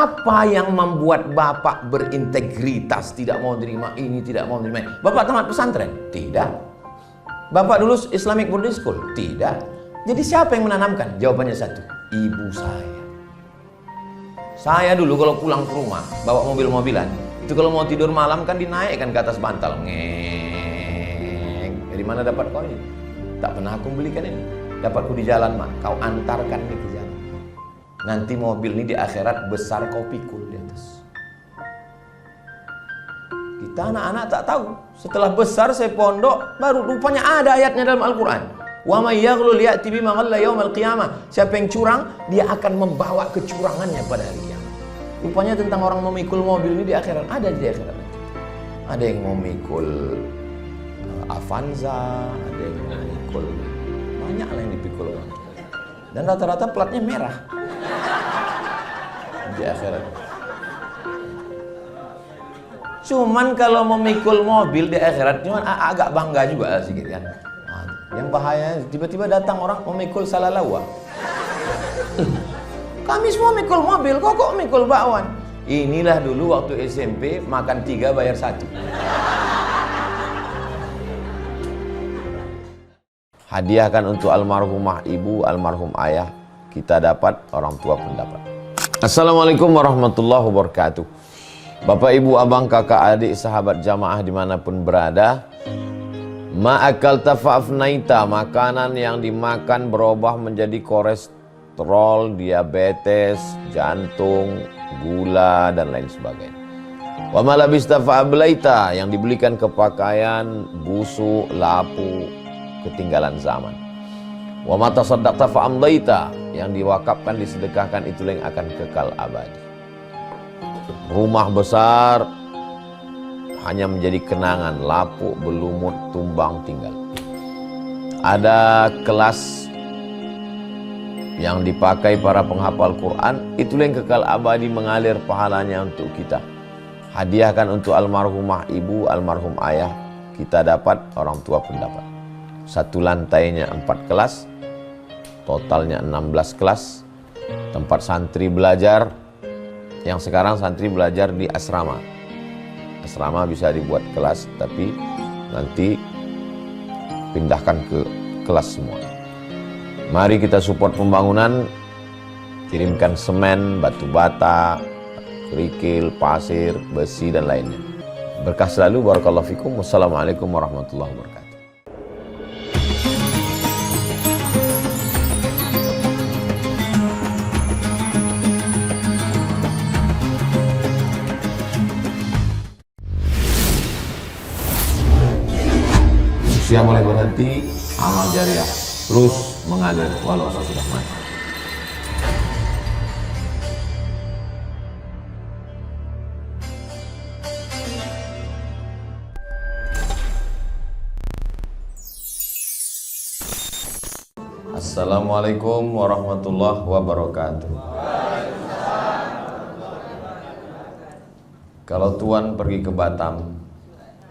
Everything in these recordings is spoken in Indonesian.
Apa yang membuat Bapak berintegritas, tidak mau terima ini, tidak mau terima ini? Bapak tamat pesantren? Tidak. Bapak dulu Islamic Boarding School? Tidak. Jadi siapa yang menanamkan? Jawabannya satu, ibu saya. Saya dulu kalau pulang ke rumah, bawa mobil-mobilan, itu kalau mau tidur malam kan dinaikkan ke atas bantal. Ngeng. Dari mana dapat kau ini? Tak pernah aku belikan ini. Dapatku di jalan, mak. Kau antarkan ini ke jalan. Nanti mobil ini di akhirat besar kau pikul di atas. Kita anak-anak tak tahu. Setelah besar saya pondok, baru rupanya ada ayatnya dalam Al-Quran. Wa may yaghlul ya'ti bima ghalla yaumal qiyamah. Siapa yang curang, dia akan membawa kecurangannya pada hari kiamat. Rupanya tentang orang memikul mobil ini di akhirat, ada di akhirat. Ada yang memikul Avanza, ada yang memikul, banyak lah yang dipikul orang. Dan rata-rata platnya merah di akhirat. Cuman kalau memikul mobil di akhirat, cuman agak bangga juga sedikit kan. Yang bahaya tiba-tiba datang orang memikul salalawa. Kami semua mikul mobil, kok mikul bakwan. Inilah dulu waktu SMP makan 3 bayar 1. Hadiahkan untuk almarhumah ibu, almarhum ayah. Kita dapat, orang tua pun dapat. Assalamualaikum warahmatullahi wabarakatuh. Bapak, ibu, abang, kakak, adik, sahabat jamaah dimanapun berada. Ma'akal tafa'afnaita, makanan yang dimakan berubah menjadi kolesterol, diabetes, jantung, gula, dan lain sebagainya. Wa malabista fa'ablaita, yang dibelikan ke pakaian, busuk, lapu, ketinggalan zaman. Wa mata saddaqta fa'amdaita, yang diwakafkan, disedekahkan, itulah yang akan kekal abadi. Rumah besar hanya menjadi kenangan, lapuk, berlumut, tumbang, tinggal. Ada kelas yang dipakai para penghafal Quran, itulah yang kekal abadi, mengalir pahalanya untuk kita. Hadiahkan untuk almarhumah ibu, almarhum ayah, kita dapat, orang tua pun dapat. Satu lantainya 4 kelas, totalnya 16 kelas, tempat santri belajar. Yang sekarang santri belajar di asrama. Asrama bisa dibuat kelas, tapi nanti pindahkan ke kelas semua. Mari kita support pembangunan, kirimkan semen, batu bata, kerikil, pasir, besi, dan lainnya. Berkah selalu, barakallahu fikum. Wassalamualaikum warahmatullahi wabarakatuh. Usia mulai berhenti, amal jariah terus mengalir walau sudah mati. Assalamualaikum warahmatullahi wabarakatuh. Kalau Tuan pergi ke Batam,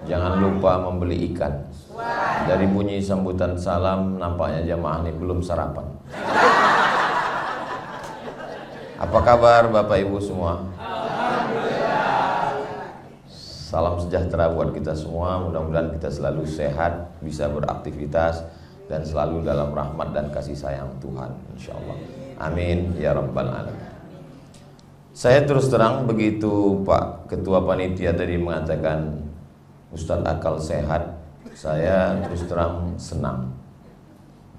jangan lupa membeli ikan. Dari bunyi sambutan salam, nampaknya jamaah ini belum sarapan. Apa kabar Bapak Ibu semua? Alhamdulillah. Salam sejahtera buat kita semua. Mudah-mudahan kita selalu sehat, bisa beraktivitas, dan selalu dalam rahmat dan kasih sayang Tuhan, insyaallah. Amin ya rabbal alamin. Saya terus terang, begitu Pak Ketua Panitia tadi mengatakan Ustadz Akal sehat, saya terus terang senang,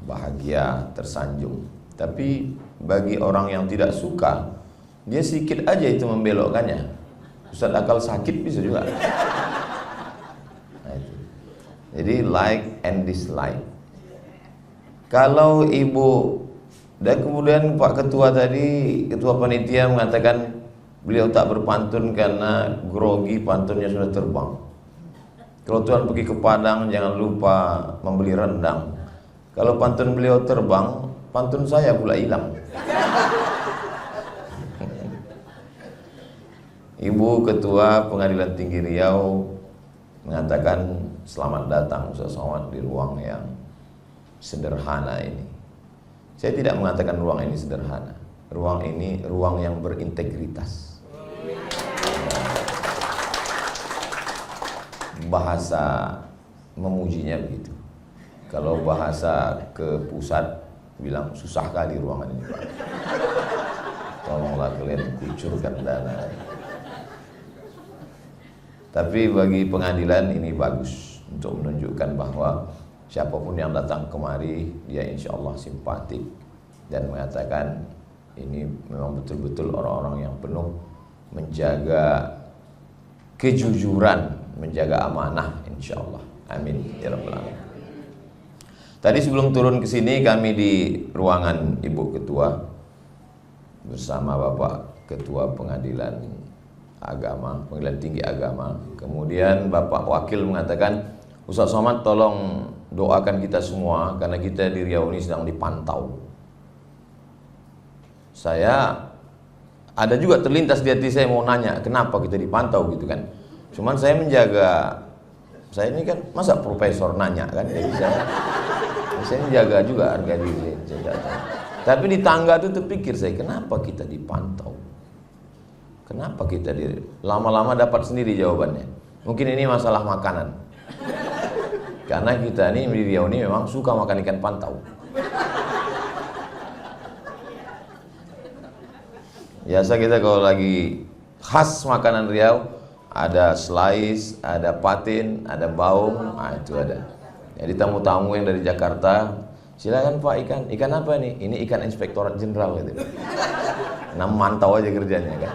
bahagia, tersanjung. Tapi bagi orang yang tidak suka, dia sedikit aja itu membelokkannya. Ustadz Akal sakit bisa juga. Nah, itu. Jadi like and dislike. Kalau ibu dan kemudian Pak Ketua tadi, Ketua Panitia mengatakan beliau tak berpantun karena grogi, pantunnya sudah terbang. Kalau Tuhan pergi ke Padang, jangan lupa membeli rendang. Kalau pantun beliau terbang, pantun saya pula hilang. Ibu Ketua Pengadilan Tinggi Riau mengatakan selamat datang Ustaz Somad di ruang yang sederhana ini. Saya tidak mengatakan ruang ini sederhana. Ruang ini ruang yang berintegritas. Bahasa memujinya begitu. Kalau bahasa ke pusat bilang susah kali ruangan ini Pak. Tolonglah kalian kucurkan dana. Tapi bagi pengadilan ini bagus untuk menunjukkan bahwa siapapun yang datang kemari dia insya Allah simpatik dan mengatakan ini memang betul-betul orang-orang yang penuh menjaga kejujuran, menjaga amanah insya Allah. Amin ya rabbal alamin. Tadi sebelum turun ke sini kami di ruangan Ibu Ketua bersama Bapak Ketua Pengadilan Agama, Pengadilan Tinggi Agama. Kemudian Bapak Wakil mengatakan, Ustaz Somad tolong doakan kita semua karena kita di Riau ini sedang dipantau. Saya ada juga terlintas di hati saya mau nanya kenapa kita dipantau gitu kan. Cuman saya menjaga, saya ini kan masa profesor nanya kan, jadi saya menjaga juga harga diri saya. Tapi di tangga itu terpikir saya, kenapa kita dipantau? Kenapa kita lama-lama dapat sendiri jawabannya. Mungkin ini masalah makanan. Karena kita ini di Riau ini memang suka makan ikan pantau. Biasa kita kalau lagi khas makanan Riau, ada slice, ada patin, ada baung, nah itu ada. Jadi tamu-tamu yang dari Jakarta, silakan Pak ikan apa nih? Ini ikan Inspektorat Jenderal gitu. Nah mantau aja kerjanya kan.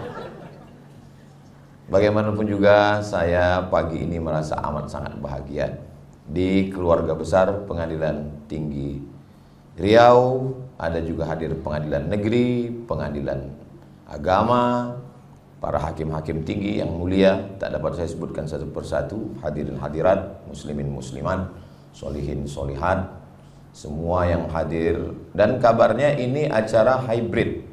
Bagaimanapun juga saya pagi ini merasa amat sangat bahagia di keluarga besar Pengadilan Tinggi Riau. Ada juga hadir pengadilan negeri, pengadilan agama, para hakim-hakim tinggi yang mulia, tak dapat saya sebutkan satu persatu, hadirin hadirat, muslimin muslimat, solihin solihat, semua yang hadir. Dan kabarnya ini acara hybrid.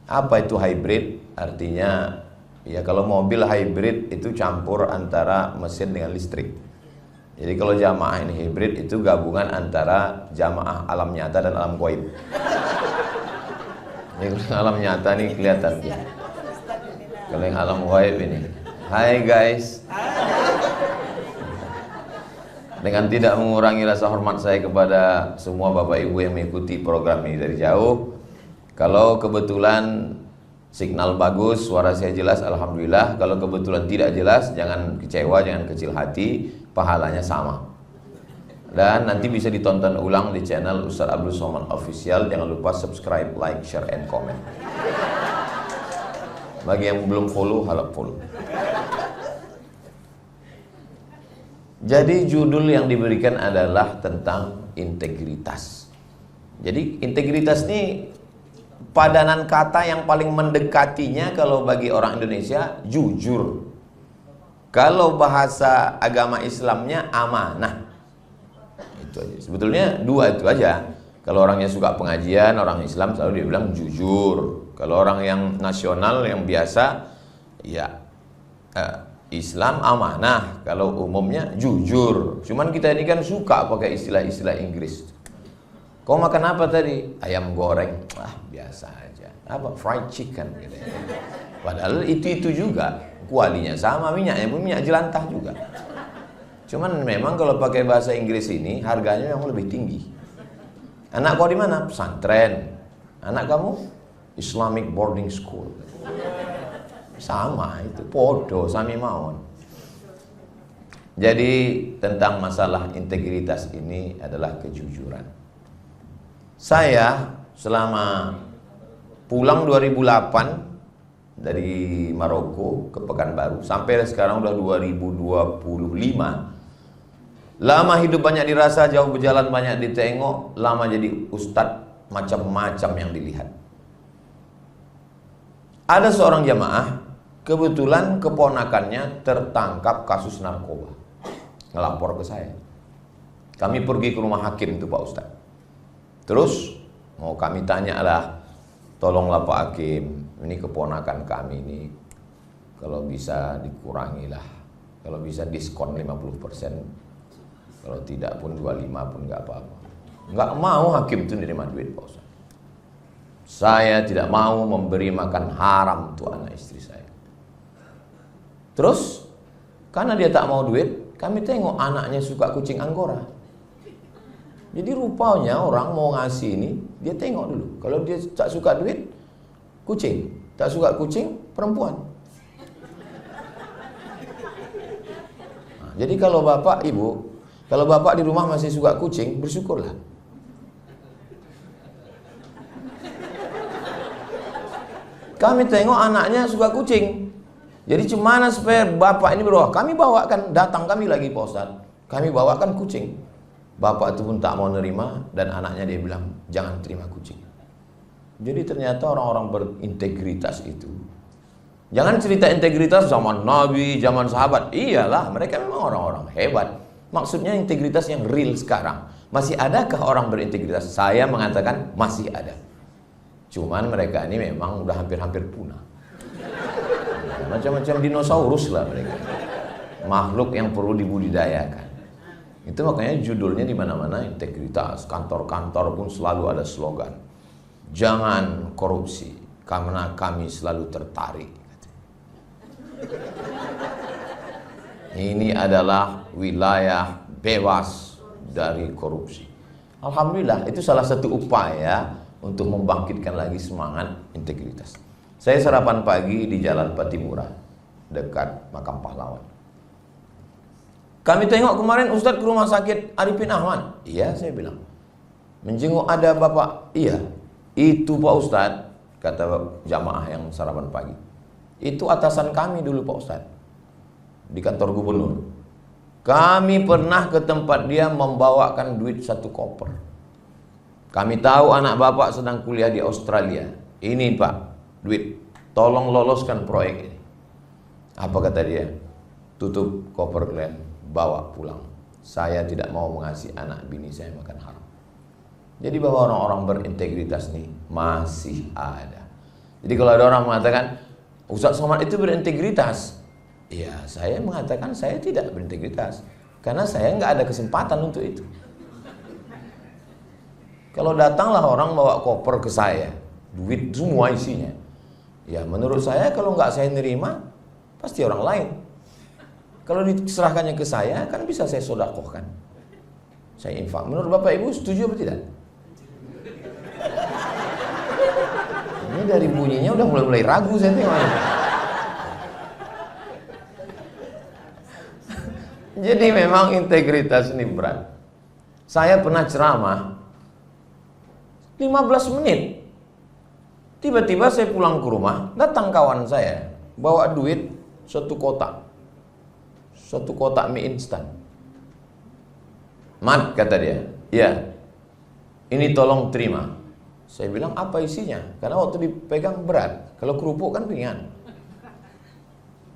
Apa itu hybrid? Artinya ya kalau mobil hybrid itu campur antara mesin dengan listrik. Jadi kalau jamaah ini hybrid itu gabungan antara jamaah alam nyata dan alam gaib. Ini alam nyata nih kelihatan. Kalau yang alam gaib ini, hai guys. Dengan tidak mengurangi rasa hormat saya kepada semua bapak ibu yang mengikuti program ini dari jauh. Kalau kebetulan signal bagus, suara saya jelas, alhamdulillah. Kalau kebetulan tidak jelas, jangan kecewa, jangan kecil hati, pahalanya sama. Dan nanti bisa ditonton ulang di channel Ustaz Abdul Somad Official. Jangan lupa subscribe, like, share, and comment. Bagi yang belum follow, harap follow. Jadi judul yang diberikan adalah tentang integritas. Jadi integritas ini padanan kata yang paling mendekatinya kalau bagi orang Indonesia jujur. Kalau bahasa agama Islamnya amanah. Itu aja. Sebetulnya dua itu aja. Kalau orangnya suka pengajian, orang Islam selalu dia bilang jujur. Kalau orang yang nasional yang biasa ya Islam amanah. Kalau umumnya jujur. Cuman kita ini kan suka pakai istilah-istilah Inggris. Kau makan apa tadi? Ayam goreng. Ah, biasa aja. Apa? Fried chicken gitu ya. Padahal itu juga kualinya sama, minyaknya pun minyak jelantah juga. Cuman memang kalau pakai bahasa Inggris ini harganya memang lebih tinggi. Anak kau di mana? Pesantren. Anak kamu? Islamic boarding school. Sama itu, podo sami mawon. Jadi tentang masalah integritas ini adalah kejujuran. Saya selama pulang 2008 dari Maroko ke Pekanbaru sampai sekarang udah 2025. Lama hidup banyak dirasa, jauh berjalan banyak ditengok, lama jadi ustadz, macam-macam yang dilihat. Ada seorang jamaah, kebetulan keponakannya tertangkap kasus narkoba. Ngelapor ke saya. Kami pergi ke rumah hakim itu Pak Ustadz. Terus mau kami tanya lah, tolonglah Pak Hakim, ini keponakan kami ini, kalau bisa dikurangilah, kalau bisa diskon 50%. Kalau tidak pun 25 pun nggak apa-apa. Nggak mau hakim itu nerima duit Pak Ustaz. Saya tidak mau memberi makan haram untuk anak istri saya. Terus, karena dia tak mau duit, kami tengok anaknya suka kucing Anggora. Jadi rupanya orang mau ngasih ini, dia tengok dulu. Kalau dia tak suka duit, kucing. Tak suka kucing, perempuan. Nah, jadi kalau bapak, ibu, kalau bapak di rumah masih suka kucing, bersyukurlah. Kami tengok anaknya suka kucing. Jadi gimana supaya bapak ini berubah? Kami bawakan, datang kami lagi Pak Ustaz. Kami bawakan kucing. Bapak itu pun tak mau nerima dan anaknya dia bilang, jangan terima kucing. Jadi ternyata orang-orang berintegritas itu, jangan cerita integritas zaman Nabi, zaman sahabat. Iyalah, mereka memang orang-orang hebat. Maksudnya integritas yang real sekarang. Masih adakah orang berintegritas? Saya mengatakan masih ada. Cuman mereka ini memang udah hampir-hampir punah. Macam-macam dinosaurus lah mereka. Makhluk yang perlu dibudidayakan. Itu makanya judulnya di mana-mana integritas. Kantor-kantor pun selalu ada slogan. Jangan korupsi karena kami selalu tertarik. Ini adalah wilayah bebas dari korupsi. Alhamdulillah, itu salah satu upaya untuk membangkitkan lagi semangat integritas. Saya sarapan pagi di Jalan Patimura, dekat Makam Pahlawan. Kami tengok kemarin Ustadz ke rumah sakit Arifin Ahmad. Iya, saya bilang. Menjenguk ada bapak. Iya, itu Pak Ustadz, kata jamaah yang sarapan pagi. Itu atasan kami dulu Pak Ustadz, di kantor gubernur. Kami pernah ke tempat dia membawakan duit 1 koper. Kami tahu anak bapak sedang kuliah di Australia. Ini Pak, duit, tolong loloskan proyek ini. Apa kata dia? Tutup koper kalian, bawa pulang. Saya tidak mau mengasih anak bini saya makan haram. Jadi bahwa orang-orang berintegritas nih masih ada. Jadi kalau ada orang mengatakan Ustaz Somad itu berintegritas, ya saya mengatakan saya tidak berintegritas, karena saya nggak ada kesempatan untuk itu. Kalau datanglah orang bawa koper ke saya, duit semua isinya, ya menurut saya kalau nggak saya nerima, pasti orang lain. Kalau diserahkannya ke saya, kan bisa saya sodakohkan, saya infak. Menurut Bapak Ibu setuju atau tidak? Ini dari bunyinya udah mulai ragu saya tengok. Jadi memang integritas ini berat. Saya pernah ceramah 15 menit. Tiba-tiba saya pulang ke rumah, datang kawan saya, bawa duit 1 kotak. 1 kotak mie instan. Mat, kata dia, ya, ini tolong terima. Saya bilang, apa isinya? Karena waktu dipegang berat. Kalau kerupuk kan ringan.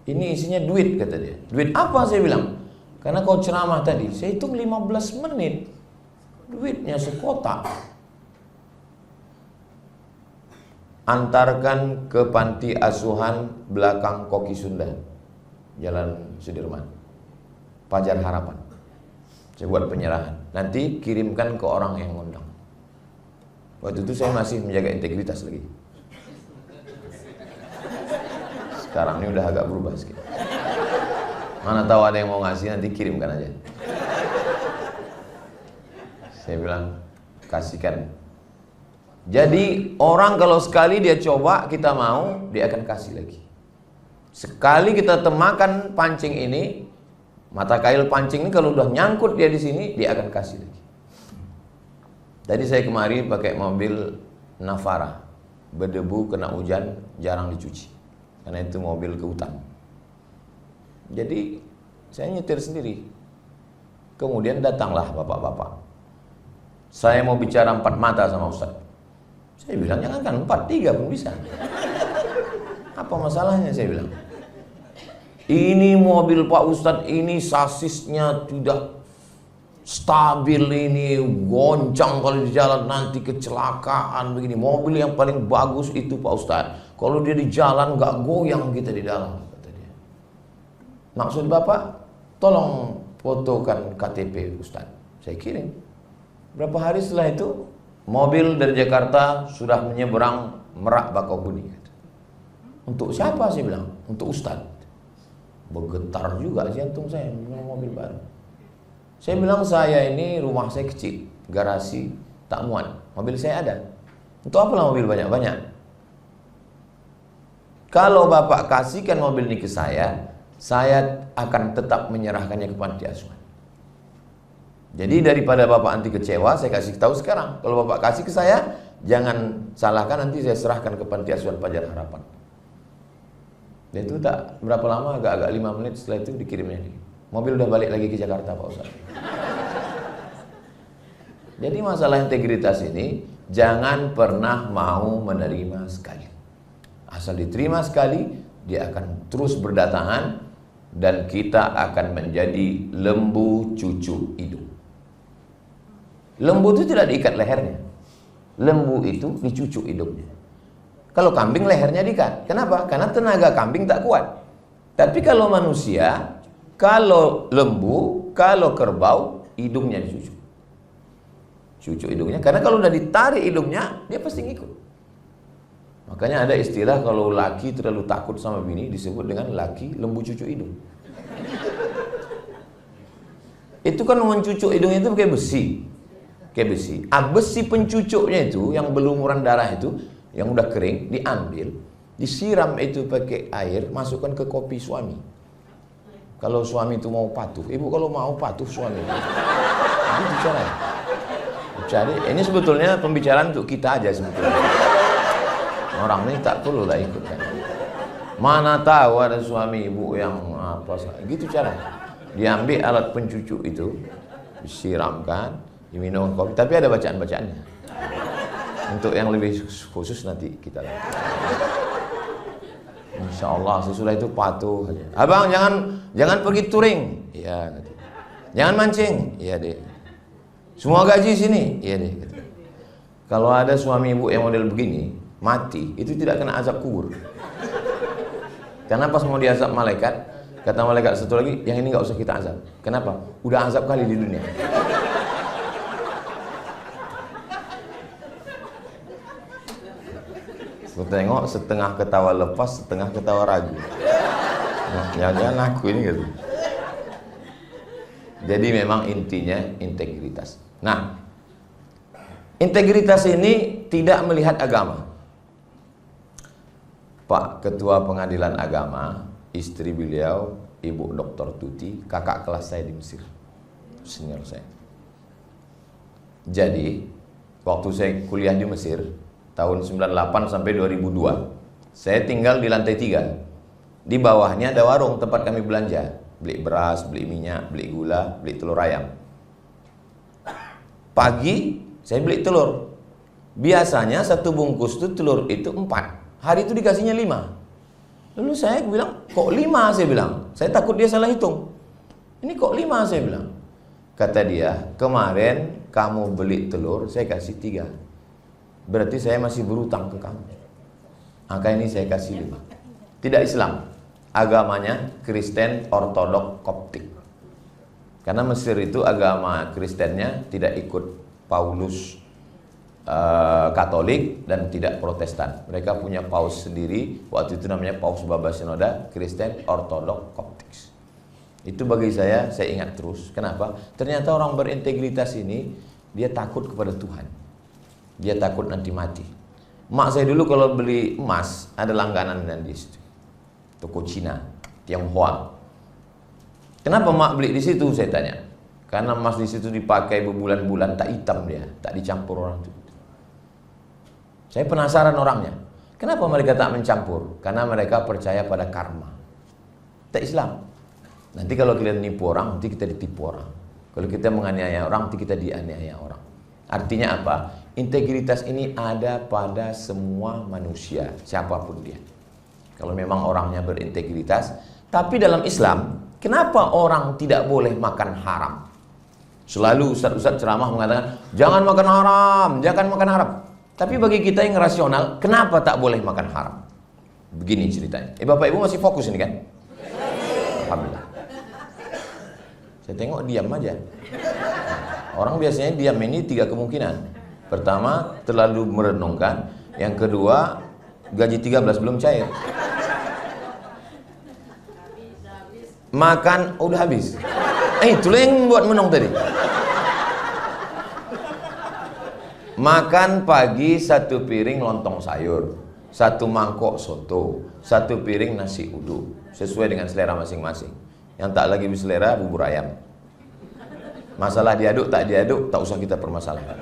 Ini isinya duit, kata dia. Duit apa? Saya bilang. Karena kau ceramah tadi, saya hitung 15 menit. Duitnya sekotak. Antarkan ke panti asuhan belakang Koki Sunda, Jalan Sudirman, Pajar Harapan. Saya buat penyerahan. Nanti kirimkan ke orang yang ngundang. Waktu itu saya masih menjaga integritas lagi. Sekarang ini udah agak berubah sedikit. Mana tahu ada yang mau ngasih, nanti kirimkan aja. Saya bilang, kasihkan. Jadi orang kalau sekali dia coba, kita mau, dia akan kasih lagi. Sekali kita temakan pancing ini, mata kail pancing ini kalau udah nyangkut dia di sini, dia akan kasih lagi. Tadi saya kemari pakai mobil Navara, berdebu, kena hujan, jarang dicuci, karena itu mobil ke hutan. Jadi saya nyetir sendiri. Kemudian datanglah bapak-bapak. Saya mau bicara 4 mata sama Ustaz. Saya bilang jangan 4, 3 pun bisa. Apa masalahnya, saya bilang. Ini mobil Pak Ustadz ini sasisnya tidak stabil, ini goncang kalau di jalan, nanti kecelakaan begini. Mobil yang paling bagus itu Pak Ustadz, kalau dia di jalan nggak goyang kita di dalam, kata dia. Maksud Bapak, tolong fotokan KTP Ustadz. Saya kirim. Berapa hari setelah itu mobil dari Jakarta sudah menyeberang Merak Bakauheni. Untuk siapa saya bilang? Untuk Ustadz. Bergetar juga jantung saya mobil baru. Saya bilang saya ini rumah saya kecil, garasi tak muat, mobil saya ada. Untuk apalah mobil banyak-banyak? Kalau Bapak kasihkan mobil ini ke saya akan tetap menyerahkannya ke panti asuhan. Jadi daripada Bapak nanti kecewa, saya kasih tahu sekarang. Kalau Bapak kasih ke saya, jangan salahkan, nanti saya serahkan ke panti asuhan Fajar Harapan. Dan itu tak berapa lama, agak-agak 5 menit setelah itu dikirimnya. Mobil udah balik lagi ke Jakarta, Pak Ustaz. Jadi masalah integritas ini jangan pernah mau menerima sekali. Asal diterima sekali, dia akan terus berdatangan dan kita akan menjadi lembu cucu hidung. Lembu itu tidak diikat lehernya. Lembu itu dicucuk hidungnya. Kalau kambing lehernya diikat. Kenapa? Karena tenaga kambing tak kuat. Tapi kalau manusia, kalau lembu, kalau kerbau, hidungnya dicucuk. Cucuk hidungnya. Karena kalau udah ditarik hidungnya, dia pasti ngikut. Makanya ada istilah kalau laki terlalu takut sama bini disebut dengan laki lembu cucuk hidung. Itu kan mencucuk hidung itu kayak besi. Kayak besi. Besi pencucuknya itu yang berlumuran darah itu, yang udah kering, diambil, disiram itu pakai air, masukkan ke kopi suami. Kalau suami itu mau patuh, ibu kalau mau patuh suami. Itu caranya. Jadi ini sebetulnya pembicaraan untuk kita aja sebetulnya. Orang ini tak perlu lah ikut kan. Mana tahu ada suami ibu yang apa, gitu caranya. Diambil alat pencucuk itu, disiramkan, diminum kopi, tapi ada bacaan-bacaannya. Untuk yang lebih khusus nanti kita lakukan. Insya Allah sesudah itu patuh aja. Abang jangan pergi touring, iya. Jangan mancing, iya deh. Semua gaji sini, iya deh. Kalau ada suami ibu yang model begini mati, itu tidak kena azab kubur. Karena pas mau diazab malaikat, kata malaikat satu lagi, yang ini nggak usah kita azab. Kenapa? Udah azab kali di dunia. Aku tengok setengah ketawa lepas, setengah ketawa ragu. Jangan aku ini gitu. Jadi memang intinya integritas. Nah, integritas ini tidak melihat agama. Pak Ketua Pengadilan Agama, istri beliau, Ibu Dr. Tuti, kakak kelas saya di Mesir, senior saya. Jadi, waktu saya kuliah di Mesir, tahun 98 sampai 2002, saya tinggal di lantai 3. Di bawahnya ada warung tempat kami belanja. Beli beras, beli minyak, beli gula, beli telur ayam. Pagi, saya beli telur. Biasanya satu bungkus itu telur itu 4. Hari itu dikasihnya 5. Lalu saya bilang, kok 5? Saya bilang, saya takut dia salah hitung. Ini kok 5? Saya bilang. Kata dia, kemarin kamu beli telur, saya kasih 3. Berarti saya masih berutang ke kamu. Angka ini saya kasih 5. Tidak Islam. Agamanya Kristen Ortodok Koptik. Karena Mesir itu agama Kristennya tidak ikut Paulus Katolik dan tidak Protestan. Mereka punya paus sendiri. Waktu itu namanya Paus Baba Sinoda, Kristen Ortodok Koptik. Itu bagi saya ingat terus. Kenapa? Ternyata orang berintegritas ini dia takut kepada Tuhan. Dia takut nanti mati. Mak saya dulu kalau beli emas ada langganan dan di situ. Toko Cina, Tionghoa. Kenapa mak beli di situ? Saya tanya. Karena emas di situ dipakai berbulan-bulan, tak hitam dia, tak dicampur orang itu. Saya penasaran orangnya. Kenapa mereka tak mencampur? Karena mereka percaya pada karma. Tak Islam. Nanti kalau kita nipu orang, nanti kita ditipu orang. Kalau kita menganiaya orang, nanti kita dianiaya orang. Artinya apa? Integritas ini ada pada semua manusia, siapapun dia. Kalau memang orangnya berintegritas. Tapi dalam Islam, kenapa orang tidak boleh makan haram? Selalu ustaz-ustaz ceramah mengatakan, jangan makan haram, jangan makan haram. Tapi bagi kita yang rasional, kenapa tak boleh makan haram? Begini ceritanya. Bapak Ibu masih fokus ini kan? Alhamdulillah. Saya tengok diam aja. Orang biasanya diam ini 3 kemungkinan. Pertama, terlalu merenungkan. Yang kedua, gaji 13 belum cair. Makan udah habis. Itulah yang membuat menung tadi. Makan pagi 1 piring lontong sayur, 1 mangkok soto, 1 piring nasi uduk, sesuai dengan selera masing-masing. Yang tak lagi berselera bubur ayam. Masalah diaduk tak usah kita permasalahkan.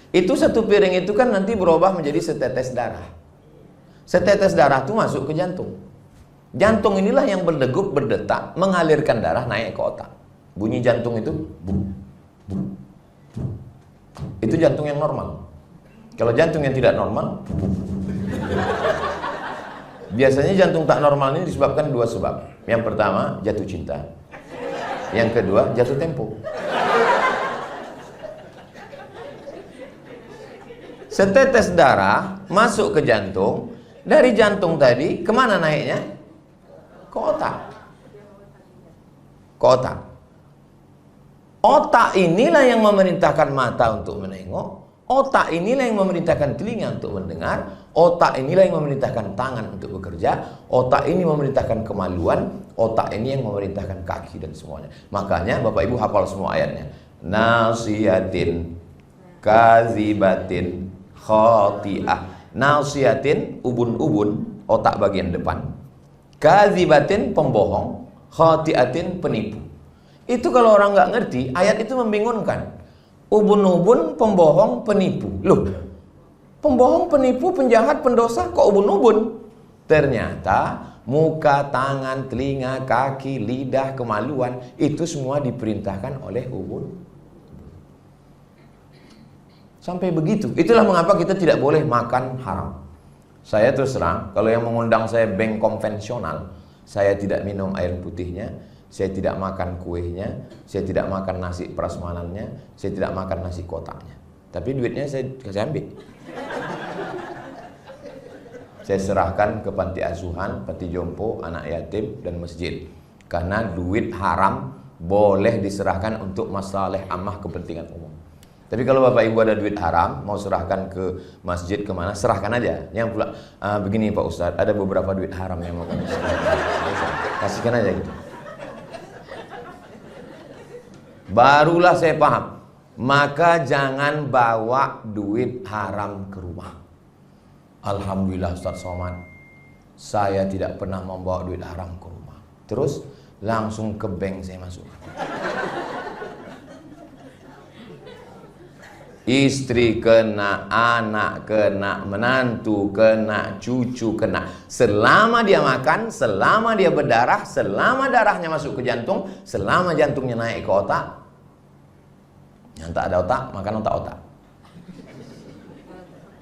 Itu 1 piring itu kan nanti berubah menjadi setetes darah. Setetes darah itu masuk ke jantung. Jantung inilah yang berdegup, berdetak, mengalirkan darah naik ke otak. Bunyi jantung itu bum, bum, bum. Itu jantung yang normal. Kalau jantung yang tidak normal, biasanya jantung tak normal ini disebabkan 2 sebab. Yang pertama, jatuh cinta. Yang kedua, jatuh tempo. Setetes darah masuk ke jantung. Dari jantung tadi, kemana naiknya? Ke otak. Ke otak. Otak inilah yang memerintahkan mata untuk menengok. Otak inilah yang memerintahkan telinga untuk mendengar. Otak inilah yang memerintahkan tangan untuk bekerja. Otak ini memerintahkan kemaluan. Otak ini yang memerintahkan kaki dan semuanya. Makanya Bapak Ibu hafal semua ayatnya. Nasiyatin, kazibatin, khati'ah. Nasiyatin, ubun-ubun, otak bagian depan. Kazibatin, pembohong. Khati'atin, penipu. Itu kalau orang nggak ngerti, ayat itu membingungkan. Ubun-ubun, pembohong, penipu. Loh, pembohong, penipu, penjahat, pendosa, kok ubun-ubun? Ternyata muka, tangan, telinga, kaki, lidah, kemaluan, itu semua diperintahkan oleh ubun. Sampai begitu. Itulah mengapa kita tidak boleh makan haram. Saya terus terang, kalau yang mengundang saya bank konvensional, saya tidak minum air putihnya, saya tidak makan kuehnya, saya tidak makan nasi prasmanannya, saya tidak makan nasi kotaknya. Tapi duitnya saya ambil. Saya serahkan ke panti asuhan, panti jompo, anak yatim, dan masjid. Karena duit haram boleh diserahkan untuk masalah ammah kepentingan umum. Tapi kalau Bapak Ibu ada duit haram, mau serahkan ke masjid kemana, serahkan aja. Yang pula, begini Pak Ustadz, ada beberapa duit haram yang mau kami serahkan. Kasihkan aja gitu. Barulah saya paham. Maka jangan bawa duit haram ke rumah. Alhamdulillah Ustaz Somad, saya tidak pernah membawa duit haram ke rumah. Terus langsung ke bank saya masuk. Istri kena, anak kena, menantu kena, cucu kena. Selama dia makan, selama dia berdarah, selama darahnya masuk ke jantung, selama jantungnya naik ke otak. Yang tak ada otak, makan otak-otak.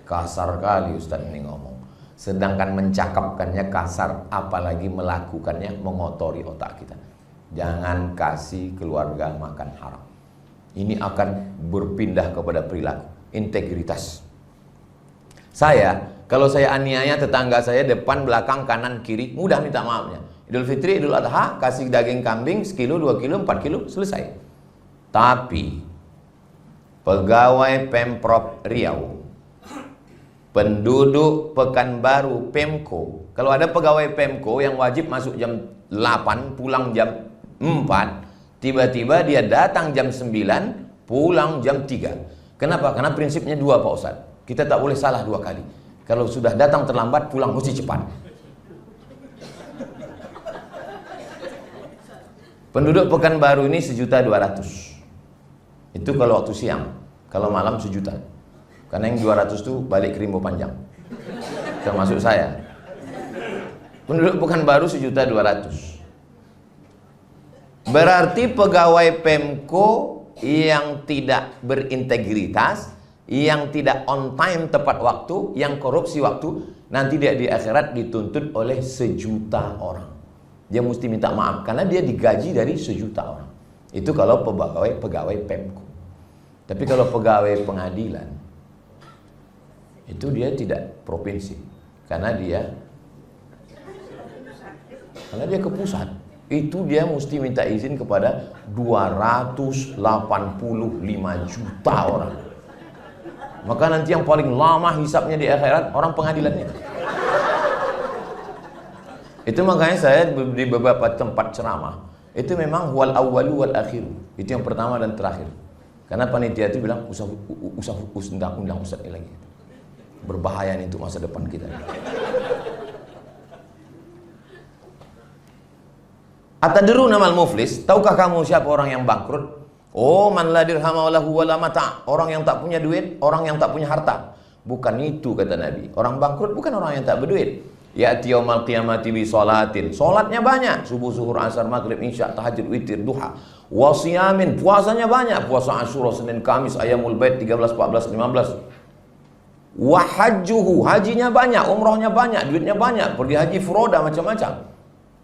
Kasar kali Ustaz ini ngomong. Sedangkan mencakapkannya kasar, apalagi melakukannya mengotori otak kita. Jangan kasih keluarga makan haram. Ini akan berpindah kepada perilaku, integritas. Kalau saya aniaya tetangga saya depan, belakang, kanan, kiri, mudah minta maafnya. Idul Fitri, Idul Adha, kasih daging kambing 1 kilo, 2 kilo, 4 kilo, selesai. Tapi pegawai Pemprov Riau, penduduk Pekanbaru Pemko, kalau ada pegawai Pemko yang wajib masuk jam 8, pulang jam 4, tiba-tiba dia datang jam 9, pulang jam 3. Kenapa? Karena prinsipnya 2 Pak Ustadz. Kita tak boleh salah 2 kali. Kalau sudah datang terlambat, pulang mesti cepat. Penduduk Pekanbaru ini 1.200.000. Itu kalau waktu siang. Kalau malam 1 juta. Karena yang 200 itu balik ke Rimbo Panjang. Termasuk saya. Penduduk Pekanbaru 1.200.000. Berarti pegawai Pemko yang tidak berintegritas, yang tidak on time tepat waktu, yang korupsi waktu, nanti dia di akhirat dituntut oleh 1 juta orang. Dia mesti minta maaf karena dia digaji dari 1 juta orang. Itu kalau pegawai Pemko. Tapi kalau pegawai pengadilan, itu dia tidak provinsi, karena dia ke pusat. Itu dia mesti minta izin kepada 285 juta orang. Maka nanti yang paling lama hisapnya di akhirat orang pengadilannya. Itu makanya saya di beberapa tempat ceramah itu memang wal awwalu wal akhiru. Itu yang pertama dan terakhir. Karena panitia itu bilang usah undang Ustaz ini lagi. Berbahaya nih untuk masa depan kita. Atadruna mal muflis? Tahukah kamu siapa orang yang bangkrut? Oh, man la dirhama walahu wala mata. Orang yang tak punya duit, orang yang tak punya harta. Bukan itu kata Nabi. Orang bangkrut bukan orang yang tak berduit. Ya'ti yaumal qiyamati bi sholatin. Salatnya banyak, subuh, zuhur, asar, maghrib, isya, tahajud, witir, duha. Wa siyamin, puasanya banyak, puasa Asyura, Senin, Kamis, Ayyamul Bait 13, 14, 15. Wa hajjuhu, hajinya banyak, umrohnya banyak, duitnya banyak, pergi haji furoda macam-macam.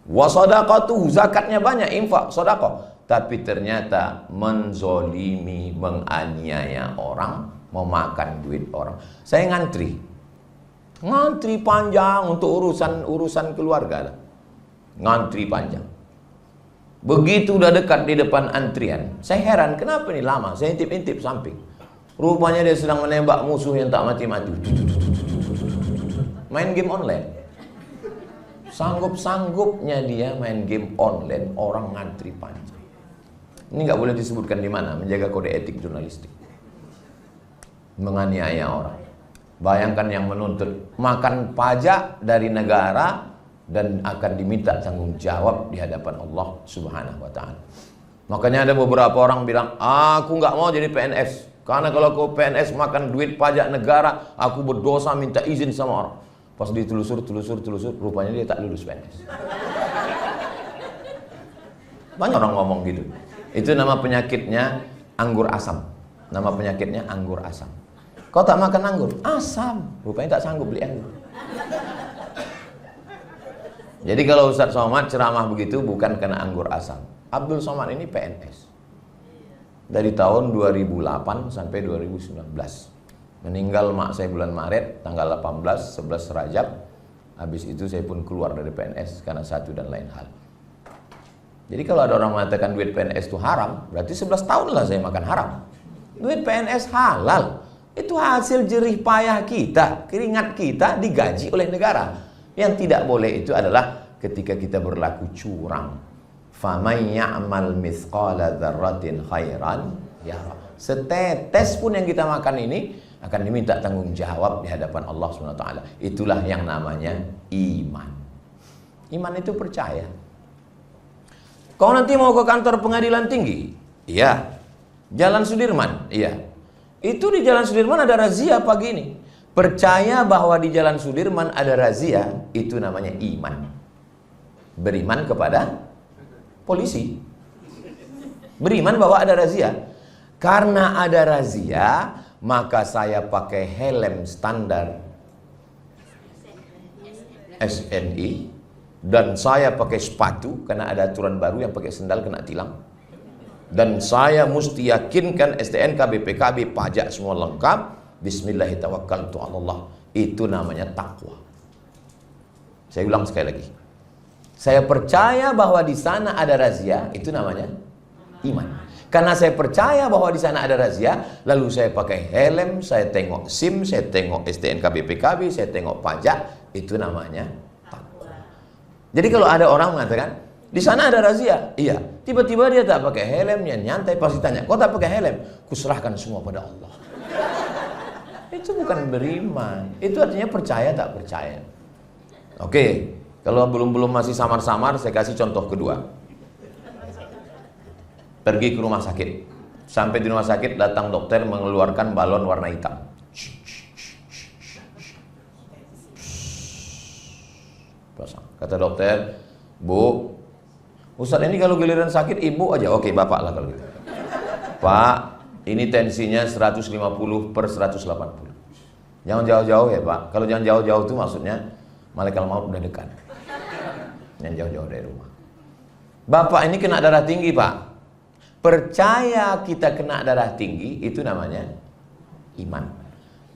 Wa sadaqatuhu, zakatnya banyak, infak, sedekah. Tapi ternyata menzolimi, menganiaya orang, memakan duit orang. Saya ngantri panjang untuk urusan keluarga lah. Ngantri panjang. Begitu udah dekat di depan antrian, saya heran kenapa ini lama. Saya intip-intip samping. Rupanya dia sedang menembak musuh yang tak mati-mati. Main game online. Sanggup-sanggupnya dia main game online, orang ngantri panjang. Ini nggak boleh disebutkan di mana, menjaga kode etik jurnalistik. Menganiaya orang. Bayangkan yang menuntut makan pajak dari negara dan akan diminta tanggung jawab di hadapan Allah Subhanahu wa taala. Makanya ada beberapa orang bilang, "Aku nggak mau jadi PNS. Karena kalau aku PNS makan duit pajak negara, aku berdosa minta izin sama orang." Pas ditelusur, rupanya dia tak lulus PNS. Banyak orang ngomong gitu. Itu nama penyakitnya anggur asam. Nama penyakitnya anggur asam. Kau tak makan anggur? Asam. Rupanya tak sanggup beli anggur. Jadi kalau Ustadz Somad ceramah begitu bukan karena anggur asam. Abdul Somad ini PNS. Dari tahun 2008 sampai 2019. Meninggal mak saya bulan Maret, tanggal 18, 11 Rajab. Habis itu saya pun keluar dari PNS karena satu dan lain hal. Jadi kalau ada orang mengatakan duit PNS itu haram, berarti 11 tahun lah saya makan haram. Duit PNS halal. Itu hasil jerih payah kita, keringat kita digaji oleh negara. Yang tidak boleh itu adalah ketika kita berlaku curang. Faman ya'mal mithqala dzarratin khairan yara. Setetes pun yang kita makan ini akan diminta tanggung jawab di hadapan Allah Subhanahu wa taala. Itulah yang namanya iman. Iman itu percaya. Kau nanti mau ke kantor pengadilan tinggi? Iya. Jalan Sudirman? Iya. Itu di Jalan Sudirman ada razia pagi ini. Percaya bahwa di Jalan Sudirman ada razia, itu namanya iman. Beriman kepada polisi. Beriman bahwa ada razia. Karena ada razia, maka saya pakai helm standar SNI dan saya pakai sepatu karena ada aturan baru yang pakai sendal kena tilang. Dan saya mesti yakinkan STNK, BPKB, pajak semua lengkap. Bismillahirrahmanirrahim. Itu namanya takwa. Saya ulang sekali lagi. Saya percaya bahwa di sana ada razia, itu namanya iman. Karena saya percaya bahwa di sana ada razia, lalu saya pakai helm, saya tengok SIM, saya tengok STNK, BPKB, saya tengok pajak, itu namanya takwa. Jadi kalau ada orang mengatakan di sana ada razia, iya. Tiba-tiba dia tak pakai helm, dia nyantai, pasti tanya, kau tak pakai helm? Kuserahkan semua pada Allah. Itu bukan beriman, itu artinya percaya tak percaya. Oke, kalau belum masih samar-samar, saya kasih contoh kedua. Pergi ke rumah sakit, sampai di rumah sakit datang dokter mengeluarkan balon warna hitam. Kata dokter, Bu, Ustadz ini kalau giliran sakit ibu aja. Oke, bapak lah kalau gitu. Pak, ini tensinya 150/180. Jangan jauh-jauh ya Pak. Kalau jangan jauh-jauh itu maksudnya malaikat maut udah dekat. Jangan jauh-jauh dari rumah. Bapak ini kena darah tinggi Pak. Percaya kita kena darah tinggi itu namanya iman.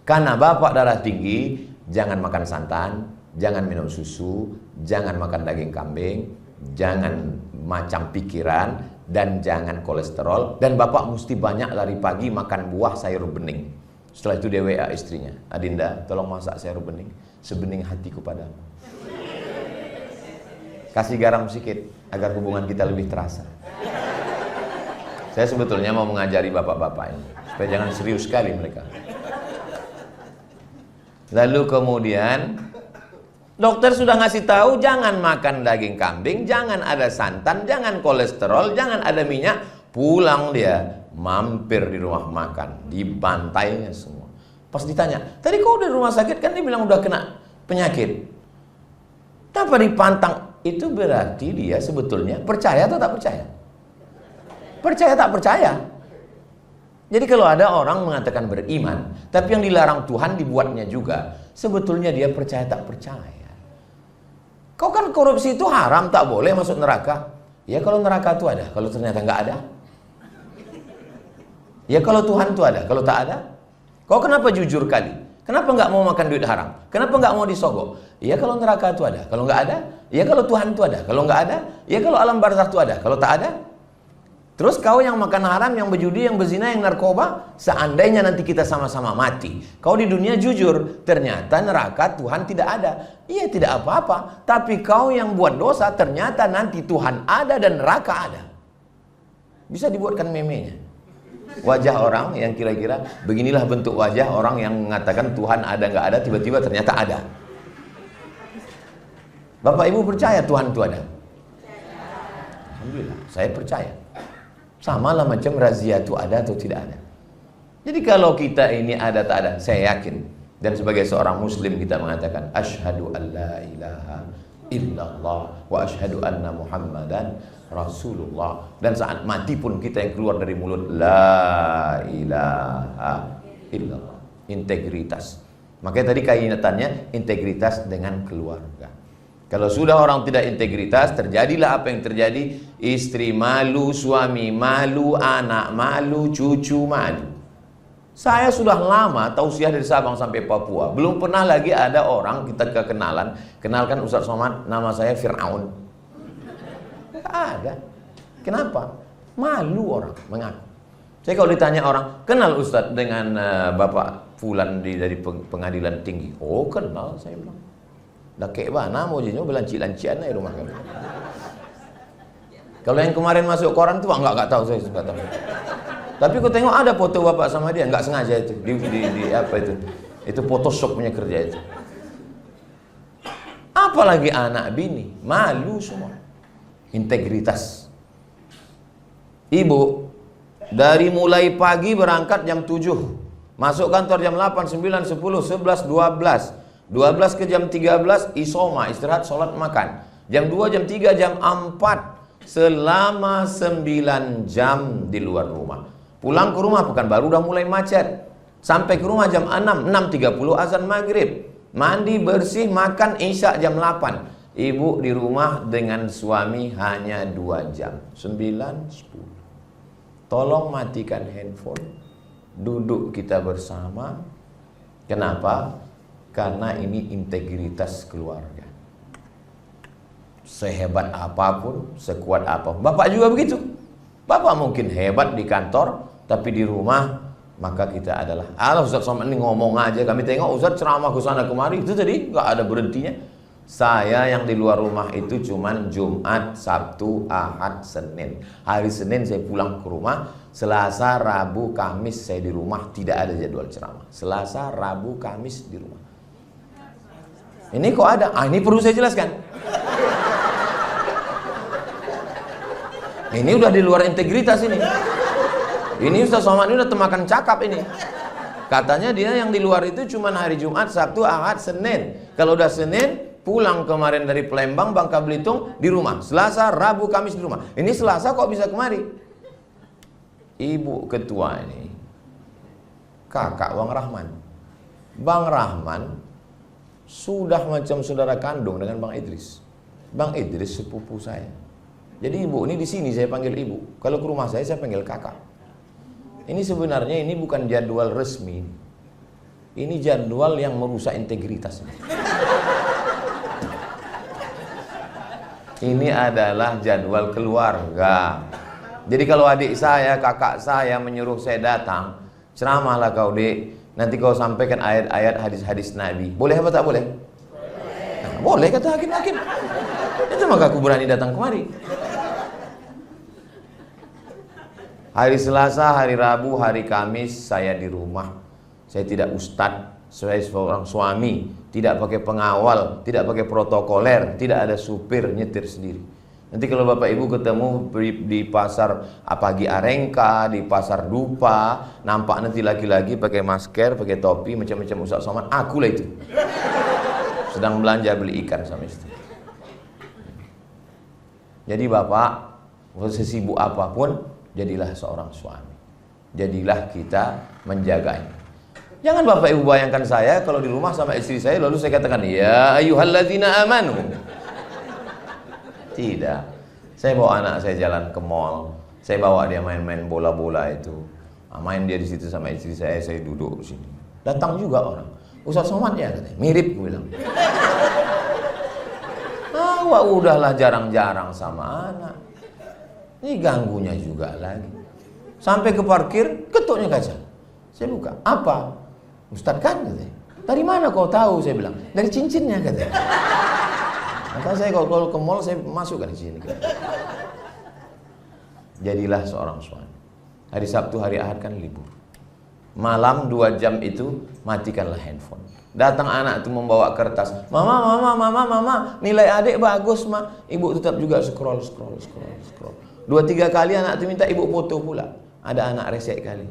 Karena bapak darah tinggi, jangan makan santan, jangan minum susu, jangan makan daging kambing, jangan macam pikiran, dan jangan kolesterol. Dan bapak mesti banyak lari pagi makan buah sayur bening Setelah itu dia WA istrinya, Adinda, tolong masak sayur bening sebening hatiku padamu. Kasih garam sedikit agar hubungan kita lebih terasa. Saya sebetulnya mau mengajari bapak-bapak ini supaya jangan serius sekali mereka. Lalu kemudian dokter sudah ngasih tahu jangan makan daging kambing, jangan ada santan, jangan kolesterol, jangan ada minyak. Pulang dia mampir di rumah makan, dibantainya semua. Pas ditanya, tadi kau di rumah sakit kan dia bilang udah kena penyakit. Kenapa dipantang? Itu berarti dia sebetulnya percaya atau tak percaya? Percaya tak percaya. Jadi kalau ada orang mengatakan beriman, tapi yang dilarang Tuhan dibuatnya juga, sebetulnya dia percaya tak percaya. Kau kan korupsi itu haram, tak boleh masuk neraka. Ya kalau neraka itu ada, kalau ternyata nggak ada. Ya kalau Tuhan itu ada, kalau tak ada. Kau kenapa jujur kali? Kenapa nggak mau makan duit haram? Kenapa nggak mau disogok? Ya kalau neraka itu ada, kalau nggak ada. Ya kalau Tuhan itu ada, kalau nggak ada. Ya kalau alam barzakh itu ada, kalau tak ada. Terus kau yang makan haram, yang berjudi, yang berzina, yang narkoba, seandainya nanti kita sama-sama mati, kau di dunia jujur, ternyata neraka Tuhan tidak ada. Iya tidak apa-apa, tapi kau yang buat dosa, ternyata nanti Tuhan ada dan neraka ada. Bisa dibuatkan memenya. Wajah orang yang kira-kira, beginilah bentuk wajah orang yang mengatakan Tuhan ada nggak ada, tiba-tiba ternyata ada. Bapak Ibu percaya Tuhan itu ada? Alhamdulillah, saya percaya. Sama lah macam razia itu ada atau tidak ada. Jadi kalau kita ini ada tak ada, saya yakin. Dan sebagai seorang muslim kita mengatakan asyhadu an la ilaha illallah wa asyhadu anna muhammadan rasulullah. Dan saat mati pun kita yang keluar dari mulut la ilaha illallah. Integritas. Makanya tadi kaitannya integritas dengan keluarga. Kalau sudah orang tidak integritas, terjadilah apa yang terjadi. Istri malu, suami malu, anak malu, cucu malu. Saya sudah lama tausiah dari Sabang sampai Papua. Belum pernah lagi ada orang kita kekenalan. Kenalkan Ustaz Somad, nama saya Fir'aun. Tidak ada. Kenapa? Malu orang mengaku. Saya kalau ditanya orang, kenal Ustaz dengan Bapak Fulan dari pengadilan tinggi. Oh kenal, saya bilang. Dah kek mana mau jinyo belancik-lancian di rumah kami. Kalau yang kemarin masuk koran tuh enggak tahu saya suka tahu. Tapi aku tengok ada foto bapak sama dia, enggak sengaja itu di apa itu? Itu Photoshop punya kerja itu. Apalagi anak bini, malu semua. Integritas. Ibu dari mulai pagi berangkat jam 7, masuk kantor jam 8, 9, 10, 11, 12. 12 ke jam 13 isoma, istirahat, sholat, makan. Jam 2, jam 3, jam 4 selama 9 jam di luar rumah. Pulang ke rumah bukan baru udah mulai macet. Sampai ke rumah jam 6, 6.30 azan maghrib. Mandi, bersih, makan, isya jam 8. Ibu di rumah dengan suami hanya 2 jam, 9, 10. Tolong matikan handphone. Duduk kita bersama. Kenapa? Karena ini integritas keluarga. Sehebat apapun, sekuat apapun. Bapak juga begitu. Bapak mungkin hebat di kantor, tapi di rumah maka kita adalah Ustaz Somad ini ngomong aja. Kami tengok Ustaz ceramah ke sana kemari, itu tadi nggak ada berhentinya. Saya yang di luar rumah itu cuman Jumat, Sabtu, Ahad, Senin. Hari Senin saya pulang ke rumah. Selasa, Rabu, Kamis saya di rumah, tidak ada jadwal ceramah. Selasa, Rabu, Kamis di rumah. Ini kok ada? Ini perlu saya jelaskan. Ini udah di luar integritas ini. Ini Ustaz Somad ini udah temakan cakap ini. Katanya dia yang di luar itu cuma hari Jumat, Sabtu, Ahad, Senin. Kalau udah Senin, pulang kemarin dari Palembang, Bangka Belitung di rumah. Selasa, Rabu, Kamis di rumah. Ini Selasa kok bisa kemari? Ibu ketua ini, kakak Bang Rahman. Bang Rahman sudah macam saudara kandung dengan Bang Idris. Bang Idris sepupu saya. Jadi ibu ini di sini saya panggil ibu. Kalau ke rumah saya panggil kakak. Ini sebenarnya ini bukan jadwal resmi. Ini jadwal yang merusak integritas. Ini adalah jadwal keluarga. Jadi kalau adik saya, kakak saya menyuruh saya datang, ceramahlah kau dek. Nanti kau sampaikan ayat-ayat hadis-hadis Nabi. Boleh apa tak boleh? Nah, boleh kata hakim-hakim. Itu maka aku berani datang kemari. Hari Selasa, hari Rabu, hari Kamis saya di rumah. Saya tidak ustadz, saya seorang suami, tidak pakai pengawal, tidak pakai protokoler, tidak ada supir nyetir sendiri. Nanti kalau Bapak Ibu ketemu di pasar Pagi Arengka, di pasar Dupa, nampak nanti laki-laki pakai masker, pakai topi, macam-macam Ustaz Somad, akulah itu. Sedang belanja beli ikan sama istri. Jadi Bapak, sesibuk apapun, jadilah seorang suami. Jadilah kita menjaganya. Jangan Bapak Ibu bayangkan saya kalau di rumah sama istri saya lalu saya katakan, ya ayyuhalladzina amanu. Tidak. Saya bawa anak saya jalan ke mall. Saya bawa dia main-main bola-bola itu. Main dia di situ sama istri saya duduk di sini. Datang juga orang. Ustaz Somad ya katanya. Mirip gue bilang. Wah, udahlah jarang-jarang sama anak. Ini ganggunya juga lagi. Sampai ke parkir, ketuknya kaca. Saya buka. Apa? Ustadz kan katanya. Dari mana kau tahu? Saya bilang. Dari cincinnya katanya. Maka saya kalau ke mall saya masukkan di sini. Jadilah seorang suami. Hari Sabtu, hari Ahad kan libur. Malam 2 jam itu matikanlah handphone. Datang anak itu membawa kertas. Mama, nilai adik bagus, Ma. Ibu tetap juga scroll. 2-3 kali anak itu minta ibu foto pula. Ada anak resek kali.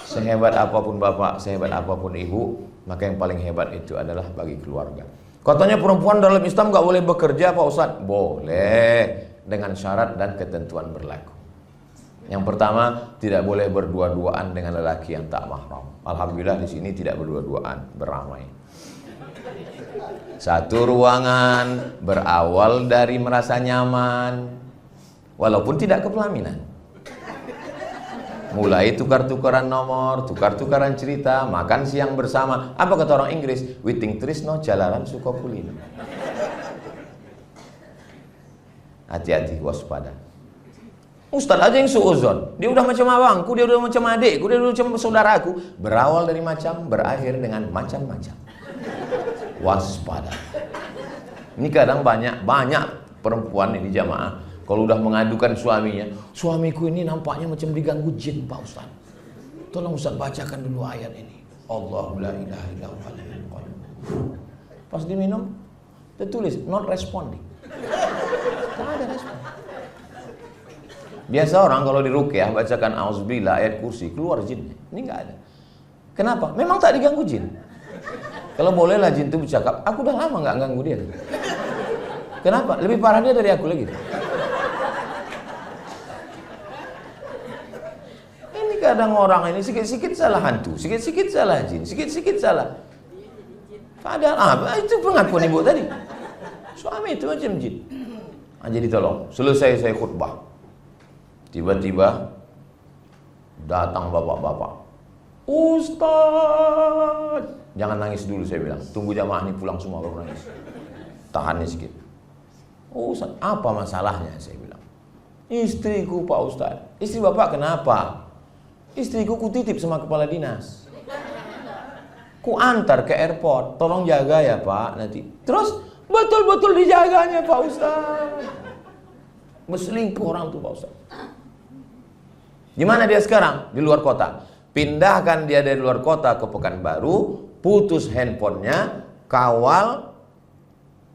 Sehebat apapun bapak, sehebat apapun ibu, maka yang paling hebat itu adalah bagi keluarga. Katanya perempuan dalam Islam gak boleh bekerja Pak Ustadz? Boleh, dengan syarat dan ketentuan berlaku. Yang pertama, tidak boleh berdua-duaan dengan lelaki yang tak mahram. Alhamdulillah di sini tidak berdua-duaan, beramai. Satu ruangan, berawal dari merasa nyaman, walaupun tidak kepelaminan. Mulai tukar-tukaran nomor, tukar-tukaran cerita, makan siang bersama. Apa kata orang Inggris? Witing trisno jalaran suka kulino. Hati-hati, waspada. Ustadz aja yang suuzon. Dia udah macam abangku, dia udah macam adikku, dia udah macam saudaraku. Berawal dari macam, berakhir dengan macam-macam. Waspada. Ini kadang banyak perempuan ini jamaah. Kalau udah mengadukan suaminya, suamiku ini nampaknya macam diganggu jin Pak Ustaz. Tolong Ustaz bacakan dulu ayat ini. Allahu la ilaha illallah. Pas diminum, tertulis not responding. Tak ada respon. Biasa orang kalau diruqyah bacakan auzubillah ayat kursi, keluar jinnya. Ini enggak ada. Kenapa? Memang tak diganggu jin. Kalau bolehlah jin itu bercakap, aku udah lama enggak ganggu dia. Kenapa? Lebih parah dia dari aku lagi. Kadang orang ini sikit-sikit salah hantu, sikit-sikit salah jin, sikit-sikit salah. Padahal itu pengakuan ibu tadi. Suami itu macam jin. Jadi tolong, selesai saya khutbah. Tiba-tiba datang bapak-bapak. Ustaz, jangan nangis dulu saya bilang. Tunggu jamaah ini pulang semua baru nangis. Tahan nih sedikit. Ustaz, apa masalahnya saya bilang. Istriku Pak Ustaz. Istri bapak kenapa? Istriku ku titip sama kepala dinas. Ku antar ke airport. Tolong jaga ya Pak nanti. Terus betul-betul dijaganya Pak Ustaz. Berselingkuh orang tuh Pak Ustaz. Gimana dia sekarang? Di luar kota. Pindahkan dia dari luar kota ke Pekanbaru. Putus handphonenya. Kawal.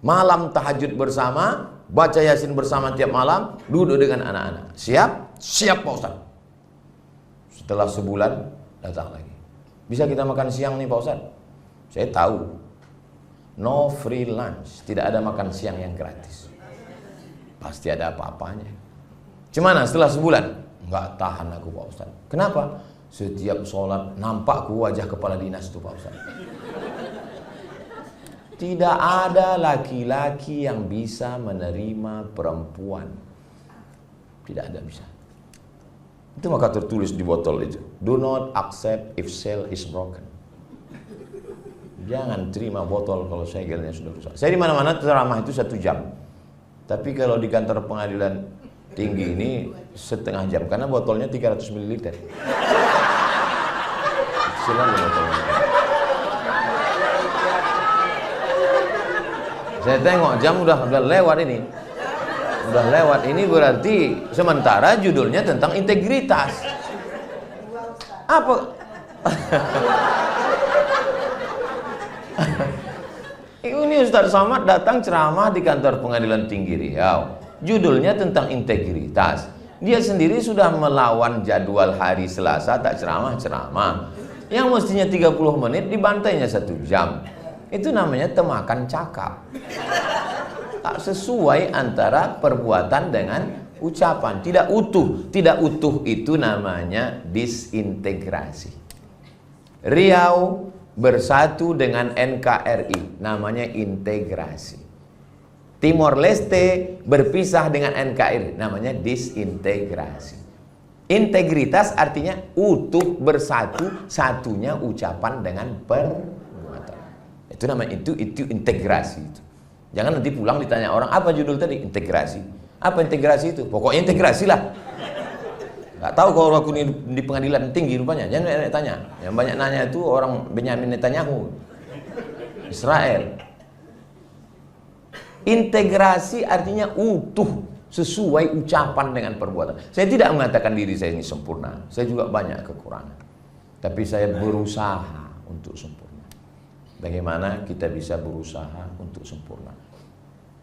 Malam tahajud bersama. Baca Yasin bersama tiap malam. Duduk dengan anak-anak. Siap? Siap Pak Ustaz. Setelah sebulan datang lagi. Bisa kita makan siang nih Pak Ustaz? Saya tahu. No free lunch. Tidak ada makan siang yang gratis. Pasti ada apa-apanya. Gimana setelah sebulan? Enggak tahan aku Pak Ustaz. Kenapa? Setiap sholat nampakku wajah kepala dinas itu Pak Ustaz. Tidak ada laki-laki yang bisa menerima perempuan. Tidak ada bisa. Itu maka tertulis di botol itu. Do not accept if seal is broken. Jangan terima botol kalau segelnya sudah rusak. Saya di mana-mana ceramah itu 1 jam. Tapi kalau di kantor pengadilan tinggi ini setengah jam karena botolnya 300 ml. Silakan botolnya. Saya tengok jam udah lewat ini. Udah lewat ini berarti sementara judulnya tentang integritas. Apa? Ini Ustaz Somad datang ceramah di kantor Pengadilan Tinggi Riau. Judulnya tentang integritas. Dia sendiri sudah melawan jadwal hari Selasa tak ceramah-ceramah. Yang mestinya 30 menit dibantainya 1 jam. Itu namanya temakan cakap. Tak sesuai antara perbuatan dengan ucapan. Tidak utuh. Tidak utuh itu namanya disintegrasi. Riau bersatu dengan NKRI, namanya integrasi. Timor Leste berpisah dengan NKRI, namanya disintegrasi. Integritas artinya utuh, bersatu, satunya ucapan dengan perbuatan. Itu namanya itu integrasi itu. Jangan nanti pulang ditanya orang, apa judul tadi? Integrasi. Apa integrasi itu? Pokoknya integrasi lah. Gak tahu kalau aku di pengadilan tinggi rupanya. Jangan tanya. Yang banyak nanya itu orang Benyamin Netanyahu, Israel. Integrasi artinya utuh, sesuai ucapan dengan perbuatan. Saya tidak mengatakan diri saya ini sempurna. Saya juga banyak kekurangan. Tapi saya berusaha untuk sempurna. Bagaimana kita bisa berusaha untuk sempurna?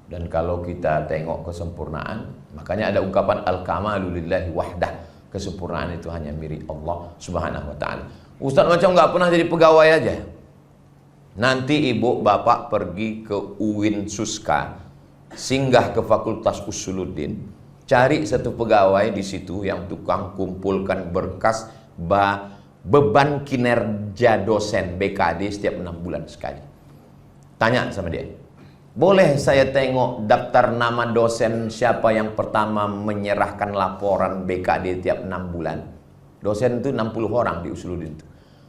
Dan kalau kita tengok kesempurnaan, makanya ada ungkapan al-kamalu lillahi wahdah. Kesempurnaan itu hanya milik Allah Subhanahu wa ta'ala. Ustaz macam nggak pernah jadi pegawai aja. Nanti ibu bapak pergi ke UIN Suska, singgah ke Fakultas Usuluddin, cari satu pegawai di situ yang tukang kumpulkan berkas beban kinerja dosen BKD setiap 6 bulan sekali. Tanya sama dia, boleh saya tengok daftar nama dosen siapa yang pertama menyerahkan laporan BKD tiap 6 bulan? Dosen itu 60 orang di Usuluddin itu.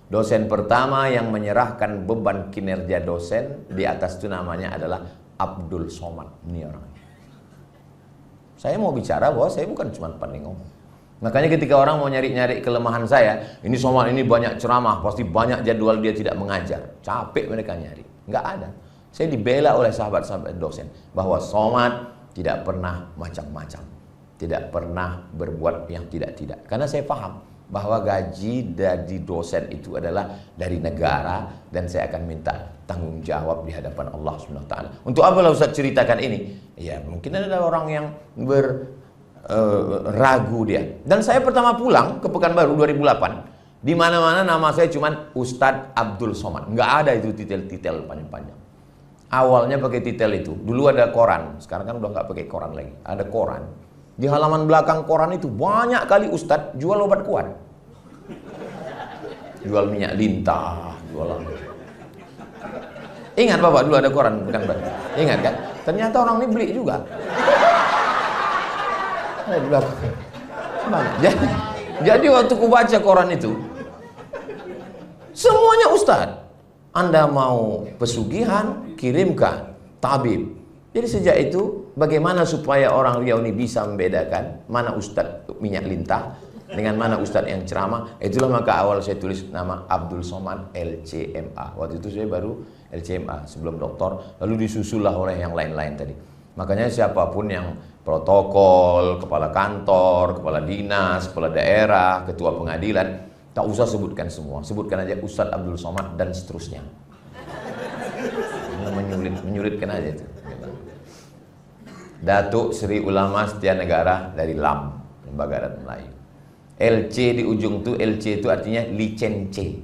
Dosen pertama yang menyerahkan beban kinerja dosen di atas itu namanya adalah Abdul Somad. Ini orangnya. Saya mau bicara bahwa saya bukan cuma pandai ngomong. Makanya ketika orang mau nyari-nyari kelemahan saya, ini Somad ini banyak ceramah, pasti banyak jadwal dia tidak mengajar. Capek mereka nyari. Nggak ada. Saya dibela oleh sahabat-sahabat dosen bahwa Somad tidak pernah macam-macam, tidak pernah berbuat yang tidak-tidak. Karena saya paham bahwa gaji dari dosen itu adalah dari negara dan saya akan minta tanggung jawab di hadapan Allah SWT. Untuk apa Ustaz ceritakan ini? Ya mungkin ada orang yang ragu dia. Dan saya pertama pulang ke Pekanbaru 2008, di mana-mana nama saya cuman Ustadz Abdul Somad. Nggak ada itu titel-titel panjang-panjang. Awalnya pakai titel itu. Dulu ada koran, sekarang kan udah nggak pakai koran lagi. Ada koran. Di halaman belakang koran itu banyak kali Ustadz jual obat kuat. Jual minyak lintah, jualan. Ingat Bapak dulu ada koran bukan Pak? Ingat kan? Ternyata orang ini beli juga. Ada di belakang. Jadi waktu ku baca koran itu, semuanya Ustadz. Anda mau pesugihan, kirimkan tabib. Jadi sejak itu bagaimana supaya orang Riau ini bisa membedakan mana Ustadz minyak lintah dengan mana Ustadz yang ceramah. Itulah maka awal saya tulis nama Abdul Somad LCMA. Waktu itu saya baru LCMA sebelum doktor, lalu disusullah oleh yang lain-lain tadi. Makanya siapapun yang protokol, kepala kantor, kepala dinas, kepala daerah, ketua pengadilan, tak usah sebutkan semua, sebutkan aja Ustadz Abdul Somad dan seterusnya. Menyulitkan aja itu. Datuk Sri Ulama Setia Negara dari LAM, Lembaga Adat Melayu. LC di ujung itu, LC itu artinya licence,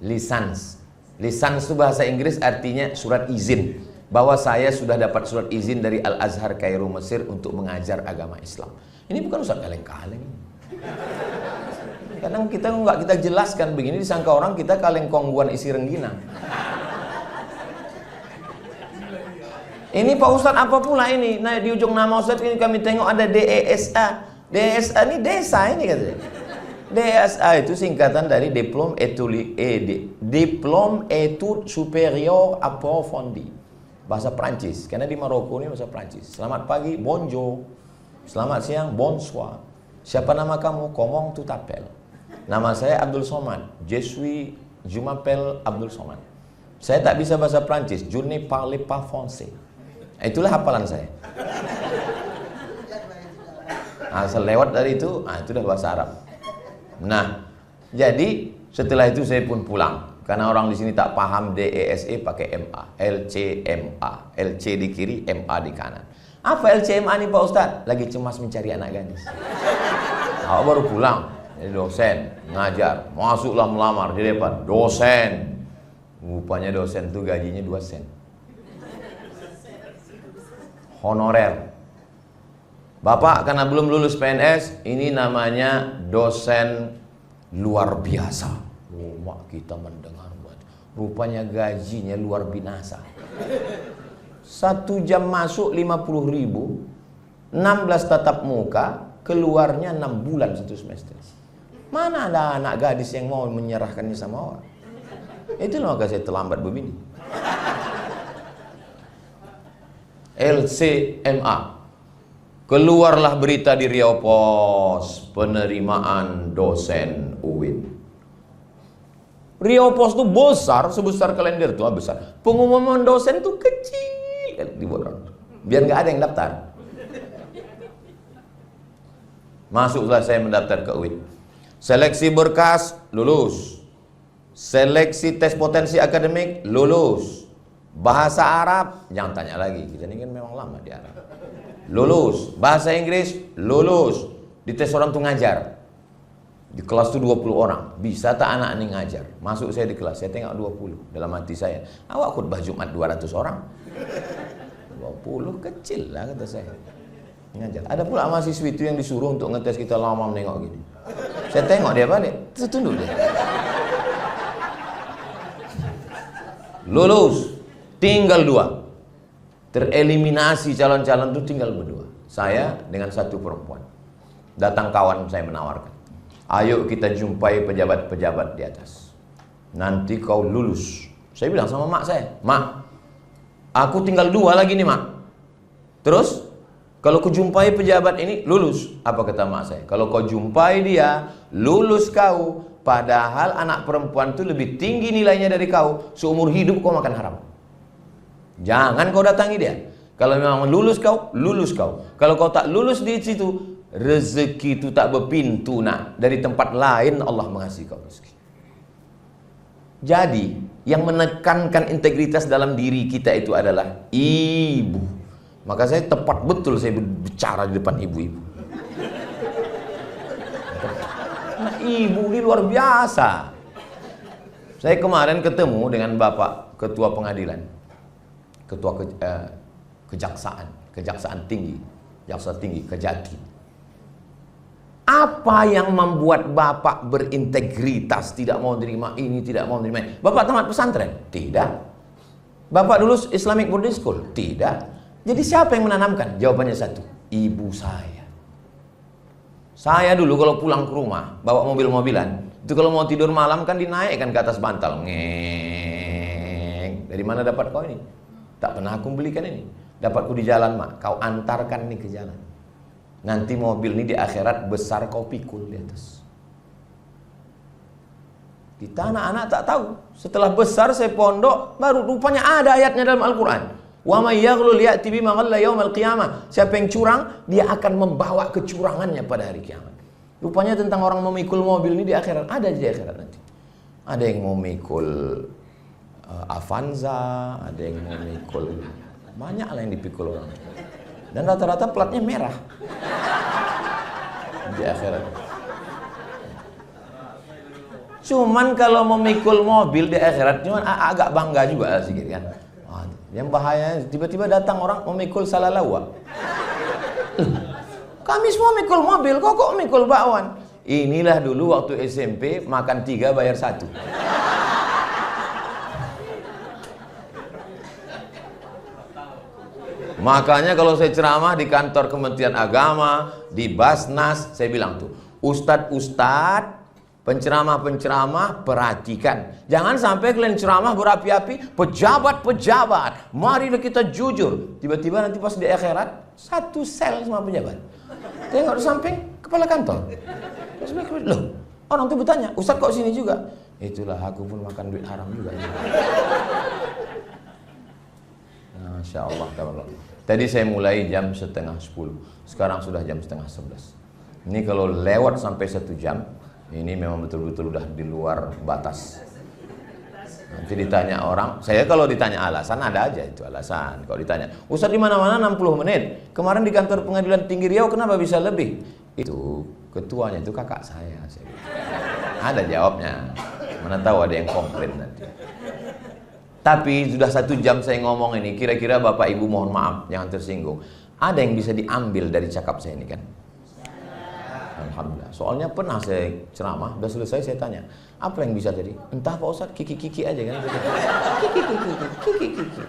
lisans. Lisans itu bahasa Inggris artinya surat izin, bahwa saya sudah dapat surat izin dari Al-Azhar Kairo Mesir untuk mengajar agama Islam. Ini bukan Ustaz kaleng-kaleng. Kadang kita nggak kita jelaskan begini, disangka orang kita kaleng kongguan isi rengginang. Ini Pak Ustadz apa pula ini? Nah di ujung nama Ustadz ini kami tengok ada DESA. DESA ini desa ini katanya. DESA itu singkatan dari Diplôme Études Supérieures Approfondies. bahasa Prancis, karena di Maroko ini bahasa Prancis. Selamat pagi, bonjour. Selamat siang, bonsoir. Siapa nama kamu? Comment tu t'appelles? Nama saya Abdul Somad. Je m'appelle Abdul Somad. Saya tak bisa bahasa Prancis. Je ne parle pas français. Itulah hafalan saya. Asal lewat dari itu, itu udah bahasa Arab. Nah, jadi setelah itu saya pun pulang. Karena orang di sini tak paham DESE pakai MA, LCMA, LC di kiri, MA di kanan. Apa LCMA nih Pak Ustadz? Lagi cemas mencari anak gadis. Aku baru pulang, jadi dosen, ngajar, masuklah melamar di depan, dosen. Rupanya dosen tuh gajinya 2 sen. Honorer. Bapak karena belum lulus PNS, ini namanya dosen luar biasa. Mak kita mendengar, rupanya gajinya luar binasa. 1 jam masuk 50.000, 16 tatap muka, keluarnya 6 bulan 1 semester. Mana ada anak gadis yang mau menyerahkannya sama orang? Itulah maka saya terlambat begini. LCMA. Keluarlah berita di Riau Pos, penerimaan dosen UIN. Riau Pos itu besar, sebesar kalender itu besar. Pengumuman dosen itu kecil di borong. Biar nggak ada yang daftar. Masuklah saya mendaftar ke UIN. Seleksi berkas, lulus. Seleksi tes potensi akademik, lulus. Bahasa Arab, jangan tanya lagi. Kita ini kan memang lama di Arab. Lulus. Bahasa Inggris, lulus. Dites orang tuh ngajar. Di kelas itu 20 orang. Bisa tak anak ini ngajar? Masuk saya di kelas, saya tengok 20. Dalam hati saya, awak khutbah Jumat 200 orang. 20 kecil lah kata saya. Ngajar. Ada pula mahasiswi itu yang disuruh untuk ngetes kita lama menengok gini. Saya tengok dia balik, tertunduk dia. Lulus. Tinggal 2. Tereliminasi calon-calon itu tinggal berdua. Saya dengan 1 perempuan. Datang kawan saya menawarkan. Ayo kita jumpai pejabat-pejabat di atas. Nanti kau lulus. Saya bilang sama mak saya, mak, aku tinggal 2 lagi nih mak. Terus, kalau kau jumpai pejabat ini, lulus. Apa kata mak saya? Kalau kau jumpai dia, lulus kau. Padahal anak perempuan itu lebih tinggi nilainya dari kau. Seumur hidup kau makan haram. Jangan kau datangi dia. Kalau memang lulus kau, lulus kau. Kalau kau tak lulus di situ, rezeki itu tak berpintu nak. Dari tempat lain Allah mengasihi kau rezeki. Jadi yang menekankan integritas dalam diri kita itu adalah ibu. Maka saya tepat betul saya bicara di depan ibu-ibu. Nah, ibu ini luar biasa. Saya kemarin ketemu dengan Bapak Ketua Pengadilan, Ketua Kejaksaan Tinggi, Jaksa Tinggi Kejati. Apa yang membuat Bapak berintegritas, tidak mau terima ini, tidak mau terima ini? Bapak tamat pesantren? Tidak. Bapak dulu Islamic Boarding School? Tidak. Jadi siapa yang menanamkan? Jawabannya satu, ibu saya. Saya dulu kalau pulang ke rumah, bawa mobil-mobilan, itu kalau mau tidur malam kan dinaikkan ke atas bantal. Ngeng. Dari mana dapat kau ini? Tak pernah aku belikan ini. Dapatku di jalan mak, kau antarkan nih ke jalan. Nanti mobil ini di akhirat besar kau pikul di atas. Kita anak-anak tak tahu. Setelah besar saya pondok, baru rupanya ada ayatnya dalam Al-Quran. Wa may yaghlul ya'ti bima ghalla yaumal qiyamah. Siapa yang curang, dia akan membawa kecurangannya pada hari kiamat. Rupanya tentang orang memikul mobil ini di akhirat, ada di akhirat nanti. Ada yang memikul Avanza, ada yang memikul, banyak lah yang dipikul orang. Dan rata-rata platnya merah di akhirat. Cuman kalau memikul mobil di akhirat, cuman agak bangga juga sedikit kan. Yang bahaya tiba-tiba datang orang memikul salalawa. Kami semua mikul mobil, kok mikul bakwan. Inilah dulu waktu SMP makan 3 bayar 1. Makanya kalau saya ceramah di kantor Kementerian Agama, di Basnas, saya bilang tuh, Ustadz Penceramah-penceramah, perhatikan. Jangan sampai kalian ceramah berapi-api, pejabat-pejabat, marilah kita jujur. Tiba-tiba nanti pas di akhirat, satu sel sama pejabat. Tengok di samping, kepala kantor. Loh, orang itu bertanya, Ustaz kok sini juga? Itulah, aku pun makan duit haram juga. Masya Allah. Tadi saya mulai jam 9:30, sekarang sudah jam 10:30. Ini kalau lewat sampai 1 jam, ini memang betul-betul udah di luar batas. Nanti ditanya orang, saya kalau ditanya alasan ada aja itu alasan. Kalau ditanya, Ustaz di mana-mana 60 menit. Kemarin di kantor pengadilan tinggi Riau kenapa bisa lebih? Itu ketuanya itu kakak saya. Ada jawabnya. Mana tahu ada yang komplain nanti. Tapi sudah 1 jam saya ngomong ini, kira-kira Bapak Ibu mohon maaf, jangan tersinggung. Ada yang bisa diambil dari cakap saya ini kan? Alhamdulillah. Soalnya pernah saya ceramah, udah selesai saya tanya, apa yang bisa jadi? Entah Pak Ustadz, kiki-kiki aja kan? Kiki-kiki.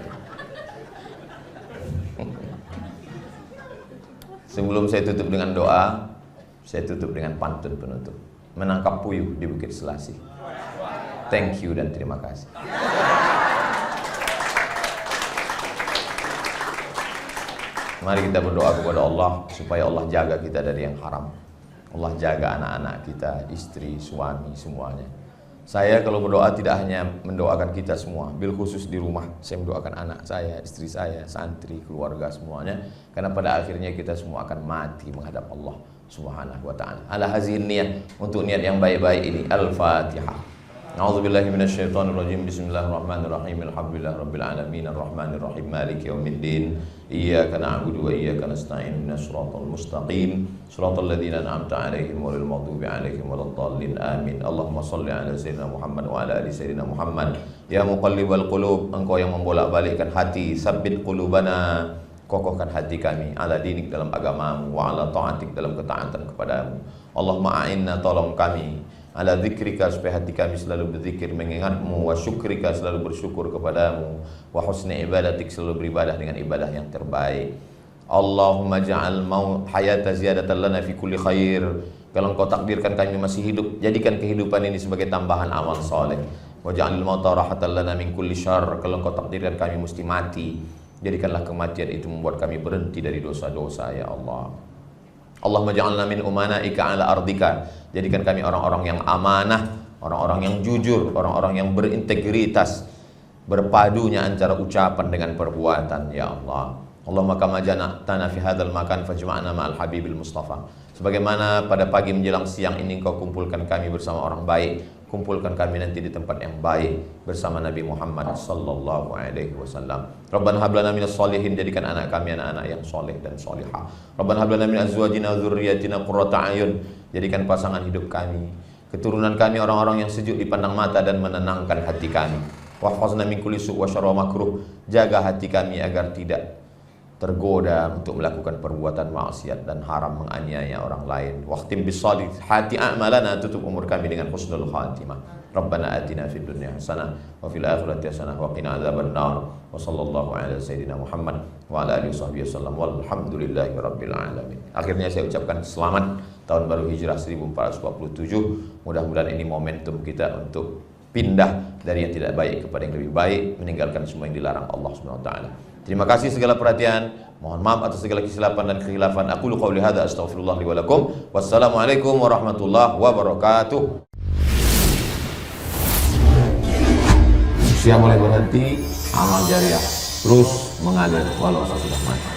Sebelum saya tutup dengan doa, saya tutup dengan pantun penutup. Menangkap puyuh di Bukit Selasih. Thank you dan terima kasih. Mari kita berdoa kepada Allah supaya Allah jaga kita dari yang haram. Allah jaga anak-anak kita, istri, suami, semuanya. Saya kalau berdoa tidak hanya mendoakan kita semua, bil khusus di rumah. Saya mendoakan anak saya, istri saya, santri, keluarga semuanya. Karena pada akhirnya kita semua akan mati menghadap Allah Subhanahu wa ta'ala. Ala hazihin niyah, untuk niat yang baik-baik ini. Al-Fatihah. A'udzubillahi minasyaitonirrajim. Bismillahirrahmanirrahim. Alhamdulillah rabbil alamin arrahmanirrahim maliki yaumiddin. Iyyaka na'budu wa iyyaka nasta'in. Ihdinas siratal mustaqim. Siratal ladzina an'amta 'alaihim ghairil maghdubi 'alaihim waladdallin. Amin. Allahumma shalli 'ala sayyidina Muhammad wa 'ala ali sayyidina Muhammad. Ya muqallibal qulub, engkau yang membolak-balikkan hati, sabbit qulubana, kokohkan hati kami ala dinik dalam agamamu, wa ala ta'atik dalam ketaatan kepadamu. Allahumma a'inna, tolong kami ala dzikrika, supaya hati kami selalu berzikir mengingatmu, wa syukrika, selalu bersyukur kepadamu, wa husni ibadatik, selalu beribadah dengan ibadah yang terbaik. Allahumma ja'al hayata ziyadatan lana fi kulli khair. Kalau engkau takdirkan kami masih hidup, jadikan kehidupan ini sebagai tambahan amal soleh. Wa ja'alil mauta rahatan lana min kulli syarr. Kalau engkau takdirkan kami mesti mati, jadikanlah kematian itu membuat kami berhenti dari dosa-dosa, ya Allah. Allahumma ja'alna min umana'ika ala ardika. Jadikan kami orang-orang yang amanah, orang-orang yang jujur, orang-orang yang berintegritas, berpadunya antara ucapan dengan perbuatan, ya Allah. Allahumma kama jana'tana fi hadzal makan fajma'na ma'al habibil mustafa. Sebagaimana pada pagi menjelang siang ini Engkau kumpulkan kami bersama orang baik, kumpulkan kami nanti di tempat yang baik bersama Nabi Muhammad sallallahu alaihi wasallam. Rabbana hab lana minas sholihin, jadikan anak kami anak-anak yang soleh dan solihah. Rabbana hab lana min azwajina wa dzurriyyatina qurrata a'yun, jadikan pasangan hidup kami, keturunan kami orang-orang yang sejuk dipandang mata dan menenangkan hati kami. Wahfazna min kulli su' wa syarri makruh, jaga hati kami agar tidak tergoda untuk melakukan perbuatan maksiat dan haram, menganiaya orang lain. Waqtim bisalih hati a'malana, tutup umur kami dengan husnul khatimah. Rabbana atina fid dunya hasanah wa fil akhirati hasanah wa qina adzabannar. Wa sallallahu ala sayyidina Muhammad wa ala alihi wasallam. Walhamdulillahi rabbil alamin. Akhirnya saya ucapkan selamat tahun baru Hijrah 1447. Mudah-mudahan ini momentum kita untuk pindah dari yang tidak baik kepada yang lebih baik, meninggalkan semua yang dilarang Allah Subhanahu wa taala. Terima kasih segala perhatian. Mohon maaf atas segala kesilapan dan kekhilafan. Aku lu qauli hadza astaghfirullah li wa lakum. Wassalamualaikum warahmatullahi wabarakatuh. Usia mulai berhenti, amal jariah terus mengalir walau sudah mati.